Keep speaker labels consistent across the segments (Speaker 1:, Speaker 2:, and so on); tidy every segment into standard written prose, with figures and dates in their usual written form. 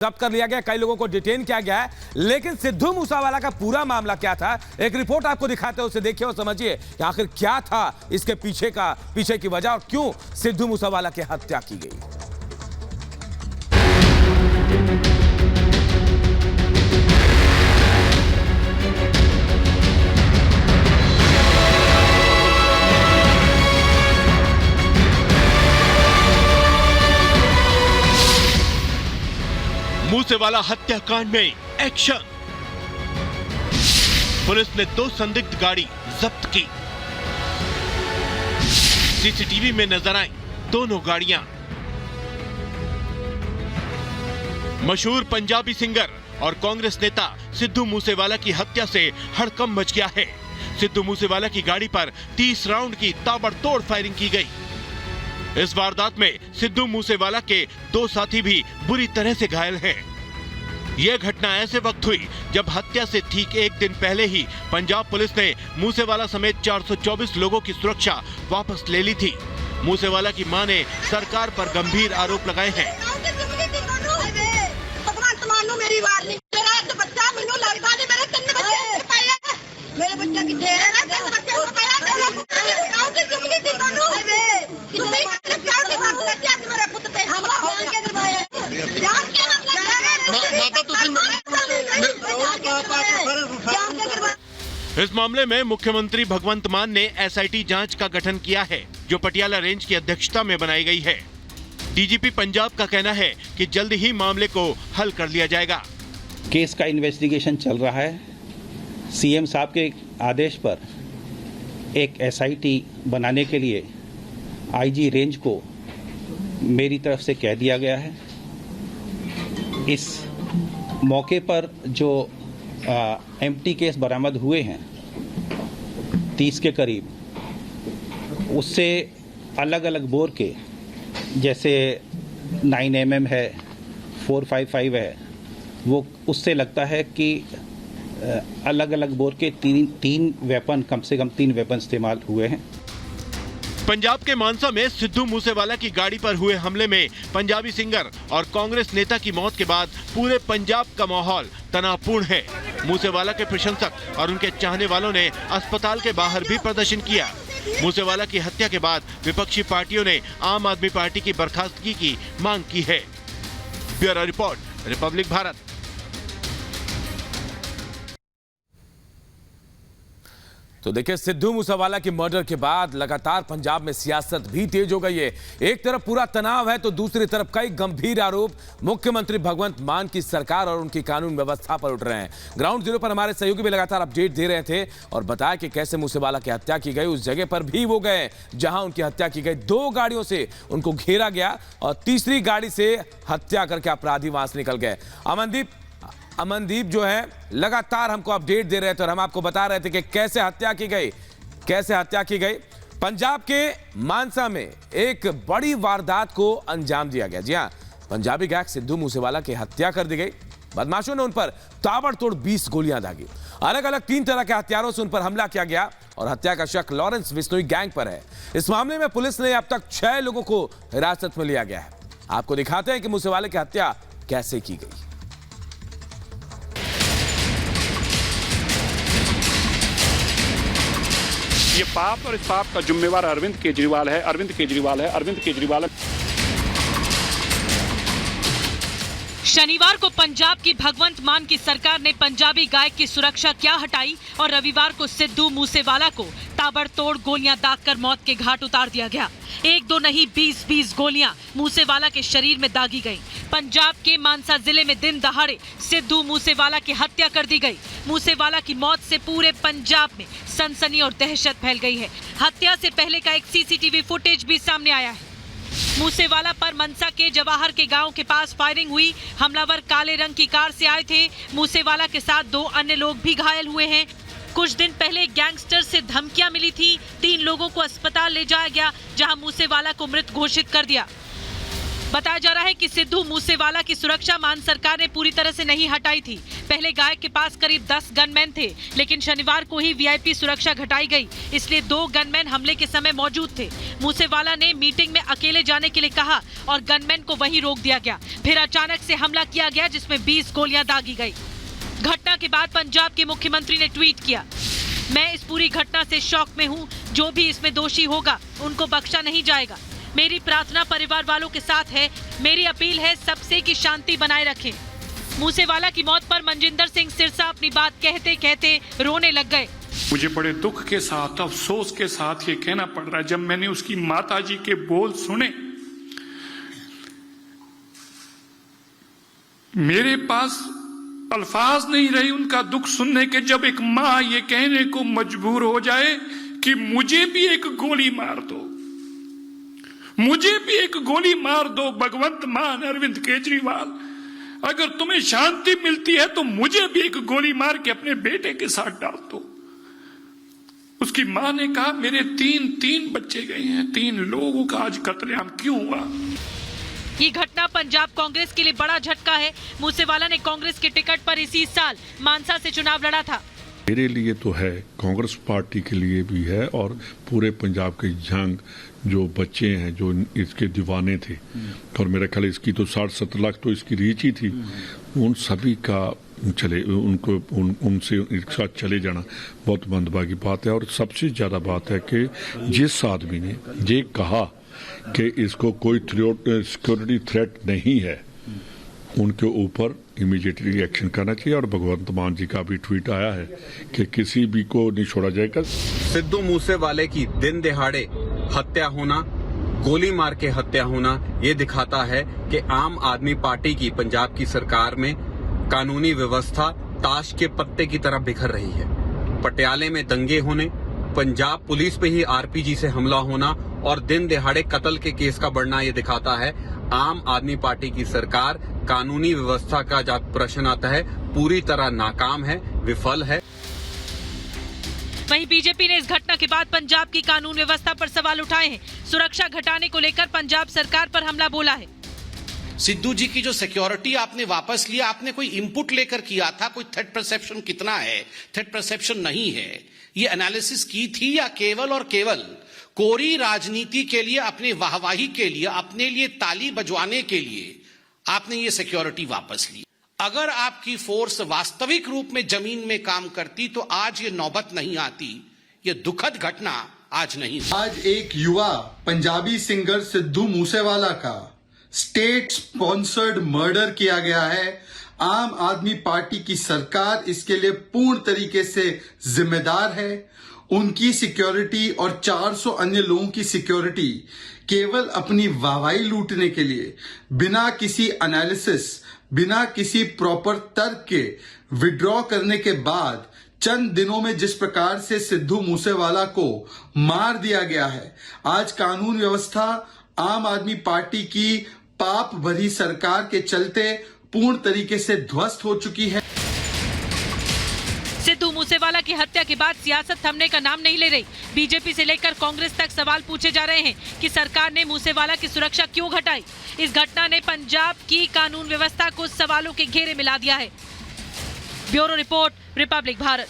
Speaker 1: जब्त कर लिया गया, कई लोगों को डिटेन किया गया है। लेकिन सिद्धू मूसेवाला का पूरा मामला क्या था, एक रिपोर्ट आपको दिखाते हैं, उसे देखिए और समझिए कि आखिर क्या था इसके पीछे की वजह और क्यों सिद्धू मूसेवाला की हत्या की गई।
Speaker 2: मूसेवाला हत्याकांड में एक्शन। पुलिस ने 2 संदिग्ध गाड़ी जब्त की। सीसीटीवी में नजर आई दोनों गाड़ियां। मशहूर पंजाबी सिंगर और कांग्रेस नेता सिद्धू मूसेवाला की हत्या से हड़कंप मच गया है। सिद्धू मूसेवाला की गाड़ी पर 30 राउंड की ताबड़तोड़ फायरिंग की गई। इस वारदात में सिद्धू मूसेवाला के 2 साथी भी बुरी तरह से घायल हैं। यह घटना ऐसे वक्त हुई जब हत्या से ठीक एक दिन पहले ही पंजाब पुलिस ने मूसेवाला समेत 424 लोगों की सुरक्षा वापस ले ली थी। मूसेवाला की मां ने सरकार पर गंभीर आरोप लगाए हैं। इस मामले में मुख्यमंत्री भगवंत मान ने एसआईटी जांच का गठन किया है, जो पटियाला रेंज की अध्यक्षता में बनाई गई है। डीजीपी पंजाब का कहना है कि जल्द ही मामले को हल कर लिया जाएगा।
Speaker 3: केस का इन्वेस्टिगेशन चल रहा है। सीएम साहब के आदेश पर एक एसआईटी बनाने के लिए आईजी रेंज को मेरी तरफ से कह दिया गया है। इस मौके पर जो एम्प्टी केस बरामद हुए हैं 30 के करीब, उससे अलग अलग बोर के, जैसे 9mm है, 455 है, वो उससे लगता है कि अलग अलग बोर के तीन वेपन, कम से कम 3 वेपन इस्तेमाल हुए हैं।
Speaker 2: पंजाब के मानसा में सिद्धू मूसेवाला की गाड़ी पर हुए हमले में पंजाबी सिंगर और कांग्रेस नेता की मौत के बाद पूरे पंजाब का माहौल तनावपूर्ण है। मूसेवाला के प्रशंसक और उनके चाहने वालों ने अस्पताल के बाहर भी प्रदर्शन किया। मूसेवाला की हत्या के बाद विपक्षी पार्टियों ने आम आदमी पार्टी की बर्खास्तगी की मांग की है। Bureau report, Republic Bharat.
Speaker 1: तो देखिए, सिद्धू मूसेवाला की मर्डर के बाद लगातार पंजाब में सियासत भी तेज हो गई है। एक तरफ पूरा तनाव है तो दूसरी तरफ कई गंभीर आरोप मुख्यमंत्री भगवंत मान की सरकार और उनकी कानून व्यवस्था पर उठ रहे हैं। ग्राउंड जीरो पर हमारे सहयोगी भी लगातार अपडेट दे रहे थे और बताया कि कैसे मूसेवाला की हत्या की गई। उस जगह पर भी वो गए जहां उनकी हत्या की गई। 2 गाड़ियों से उनको घेरा गया और तीसरी गाड़ी से हत्या करके अपराधी वहां से निकल गए। अमनदीप जो है लगातार हमको अपडेट दे रहे थे और हम आपको बता रहे थे कि कैसे हत्या की गई। पंजाब के मानसा में एक बड़ी वारदात को अंजाम दिया गया। जी हां, पंजाबी गायक सिद्धू मूसेवाला की हत्या कर दी गई। बदमाशों ने उन पर ताबड़तोड़ 20 गोलियां दागी। अलग अलग 3 तरह के हथियारों से उन पर हमला किया गया और हत्या का शक लॉरेंस बिश्नोई गैंग पर है। इस मामले में पुलिस ने अब तक 6 लोगों को हिरासत में लिया गया है। आपको दिखाते हैं कि मूसेवाले की हत्या कैसे की गई।
Speaker 4: ये पाप और इस पाप का जिम्मेवार अरविंद केजरीवाल है।
Speaker 5: शनिवार को पंजाब की भगवंत मान की सरकार ने पंजाबी गायक की सुरक्षा क्या हटाई और रविवार को सिद्धू मूसेवाला को ताबड़तोड़ गोलियां दागकर मौत के घाट उतार दिया गया। 1-2 नहीं 20-20 गोलियां मूसेवाला के शरीर में दागी गईं। पंजाब के मानसा जिले में दिन दहाड़े सिद्धू मूसेवाला की हत्या कर दी गई। मूसेवाला की मौत से पूरे पंजाब में सनसनी और दहशत फैल गई है। हत्या से पहले का एक सीसीटीवी फुटेज भी सामने आया है। मूसेवाला पर मनसा के जवाहर के गांव के पास फायरिंग हुई। हमलावर काले रंग की कार से आए थे। मूसेवाला के साथ 2 अन्य लोग भी घायल हुए हैं। कुछ दिन पहले गैंगस्टर से धमकियां मिली थी। 3 लोगों को अस्पताल ले जाया गया, जहां मूसेवाला को मृत घोषित कर दिया। बताया जा रहा है कि सिद्धू मूसेवाला की सुरक्षा मान सरकार ने पूरी तरह से नहीं हटाई थी। पहले गायक के पास करीब 10 गनमैन थे, लेकिन शनिवार को ही वीआईपी सुरक्षा घटाई गई, इसलिए 2 गनमैन हमले के समय मौजूद थे। मूसेवाला ने मीटिंग में अकेले जाने के लिए कहा और गनमैन को वहीं रोक दिया गया। फिर अचानक से हमला किया गया, जिसमें 20 गोलियां दागी गई। घटना के बाद पंजाब के मुख्यमंत्री ने ट्वीट किया, मैं इस पूरी घटना से शॉक में हूँ। जो भी इसमें दोषी होगा उनको बख्शा नहीं जाएगा। मेरी प्रार्थना परिवार वालों के साथ है। मेरी अपील है सबसे कि शांति बनाए रखें। मूसेवाला की मौत पर मनजिंदर सिंह सिरसा अपनी बात कहते कहते रोने लग गए।
Speaker 4: मुझे बड़े दुख के साथ, अफसोस के साथ ये कहना पड़ रहा है, जब मैंने उसकी माताजी के बोल सुने, मेरे पास अल्फाज नहीं रही उनका दुख सुनने के। जब एक माँ ये कहने को मजबूर हो जाए कि मुझे भी एक गोली मार दो, मुझे भी एक गोली मार दो भगवंत मान अरविंद केजरीवाल, अगर तुम्हें शांति मिलती है तो मुझे भी एक गोली मार के अपने बेटे के साथ डाल दो। उसकी मां ने कहा, मेरे तीन बच्चे गए हैं, 3 लोगों का आज कत्लेआम क्यों हुआ।
Speaker 5: ये घटना पंजाब कांग्रेस के लिए बड़ा झटका है। मूसेवाला ने कांग्रेस के टिकट पर इसी साल मानसा से चुनाव लड़ा था।
Speaker 6: मेरे लिए तो है, कांग्रेस पार्टी के लिए भी है, और पूरे पंजाब के यंग जो बच्चे हैं जो इसके दीवाने थे, और मेरा ख्याल इसकी तो 60-70 लाख तो इसकी रीच ही थी, उन सभी का चले उनको उनसे एक साथ चले जाना बहुत मंदभागी बात है। और सबसे ज्यादा बात है कि जिस आदमी ने ये कहा कि इसको कोई सिक्योरिटी थ्रेट नहीं है, उनके ऊपर इमीडिएटली एक्शन करना चाहिए। और भगवंत मान जी का भी ट्वीट आया है कि किसी भी को नहीं छोड़ा जाएगा।
Speaker 7: सिद्धू मूसेवाले की दिन दिहाड़े हत्या होना, गोली मार के हत्या होना, ये दिखाता है कि आम आदमी पार्टी की पंजाब की सरकार में कानूनी व्यवस्था ताश के पत्ते की तरह बिखर रही है। पटियाले में दंगे होने, पंजाब पुलिस पे ही आरपीजी से हमला होना और दिन दिहाड़े कत्ल के केस का बढ़ना, ये दिखाता है आम आदमी पार्टी की सरकार कानूनी व्यवस्था का जब प्रश्न आता है पूरी तरह नाकाम है, विफल है।
Speaker 5: वहीं बीजेपी ने इस घटना के बाद पंजाब की कानून व्यवस्था पर सवाल उठाए हैं। सुरक्षा घटाने को लेकर पंजाब सरकार पर हमला बोला है।
Speaker 8: सिद्धू जी की जो सिक्योरिटी आपने वापस लिया, आपने कोई इनपुट लेकर किया था, कोई थ्रेट परसेप्शन कितना है, थ्रेट परसेप्शन नहीं है, ये एनालिसिस की थी, या केवल और केवल कोरी राजनीति के लिए, अपने वाहवाही के लिए, अपने लिए ताली बजवाने के लिए आपने ये सिक्योरिटी वापस ली। अगर आपकी फोर्स वास्तविक रूप में जमीन में काम करती तो आज ये नौबत नहीं आती, ये दुखद घटना आज नहीं।
Speaker 9: आज एक युवा पंजाबी सिंगर सिद्धू मूसेवाला का स्टेट स्पॉन्सर्ड मर्डर किया गया है। आम आदमी पार्टी की सरकार इसके लिए पूर्ण तरीके से जिम्मेदार है। उनकी सिक्योरिटी और 400 अन्य लोगों की सिक्योरिटी केवल अपनी वाहवाही लूटने के लिए, बिना किसी एनालिसिस, बिना किसी प्रॉपर तर्क के विड्रॉ करने के बाद चंद दिनों में जिस प्रकार से सिद्धू मूसेवाला को मार दिया गया है, आज कानून व्यवस्था आम आदमी पार्टी की पाप भरी सरकार के चलते पूर्ण तरीके से ध्वस्त हो चुकी है।
Speaker 5: सिद्धू मूसेवाला की हत्या के बाद सियासत थमने का नाम नहीं ले रही। बीजेपी से लेकर कांग्रेस तक सवाल पूछे जा रहे हैं कि सरकार ने मूसेवाला की सुरक्षा क्यों घटाई। इस घटना ने पंजाब की कानून व्यवस्था को सवालों के घेरे में ला दिया है। Bureau report, Republic Bharat.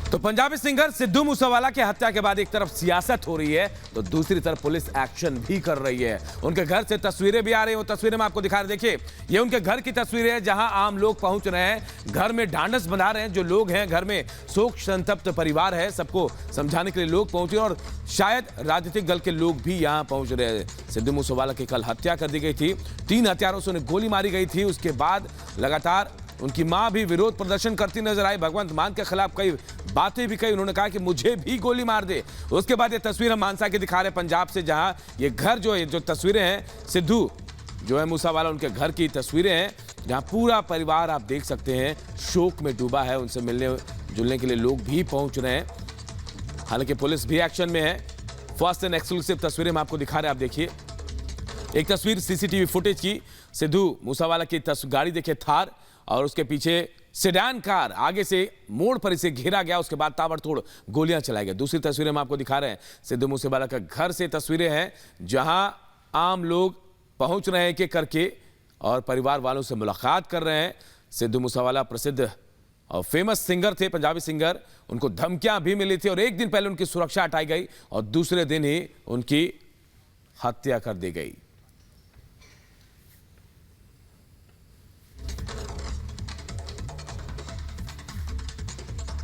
Speaker 1: तो पंजाबी सिंगर सिद्धू मूसेवाला की हत्या के बाद एक तरफ सियासत हो रही है तो दूसरी तरफ पुलिस एक्शन भी कर रही है। उनके घर से तस्वीरें भी आ रही हैं, वो तस्वीरें मैं आपको दिखा रहा। देखिए, ये उनके घर की तस्वीरें हैं जहां आम लोग पहुंच रहे हैं, घर में ढांढस बना रहे हैं। जो लोग हैं घर में, शोक संतप्त परिवार है, सबको समझाने के लिए लोग पहुंचे और शायद राजनीतिक दल के लोग भी यहां पहुंच रहे हैं। सिद्धू मूसेवाला की कल हत्या कर दी गई थी, 3 हथियारों से उन्हें गोली मारी गई थी। उसके बाद लगातार उनकी मां भी विरोध प्रदर्शन करती नजर आई। भगवंत मान के खिलाफ कई बातें भी कही, उन्होंने कहा कि मुझे भी गोली मार दे। उसके बाद ये तस्वीर हम मानसा की दिखा रहे हैं पंजाब से, जहां ये घर जो तस्वीरें हैं सिद्धू जो है मूसेवाला उनके घर की तस्वीरें हैं, जहां पूरा परिवार आप देख सकते हैं शोक में डूबा है। उनसे मिलने जुलने के लिए लोग भी पहुंच रहे हैं। हालांकि पुलिस भी एक्शन में है। फर्स्ट एंड एक्सक्लूसिव तस्वीरें हम आपको दिखा रहे हैं। आप देखिए एक तस्वीर सीसीटीवी फुटेज की, सिद्धू मूसेवाला की गाड़ी देखिए थार, और उसके पीछे सेडान कार, आगे से मोड़ पर इसे घेरा गया, उसके बाद ताबड़तोड़ गोलियां चलाई गई। दूसरी तस्वीरें हम आपको दिखा रहे हैं, सिद्धू मूसेवाला का घर से तस्वीरें हैं, जहां आम लोग पहुंच रहे हैं एक एक करके और परिवार वालों से मुलाकात कर रहे हैं। सिद्धू मूसेवाला प्रसिद्ध और फेमस सिंगर थे, पंजाबी सिंगर। उनको धमकियां भी मिली थी और एक दिन पहले उनकी सुरक्षा हटाई गई और दूसरे दिन ही उनकी हत्या कर दी गई।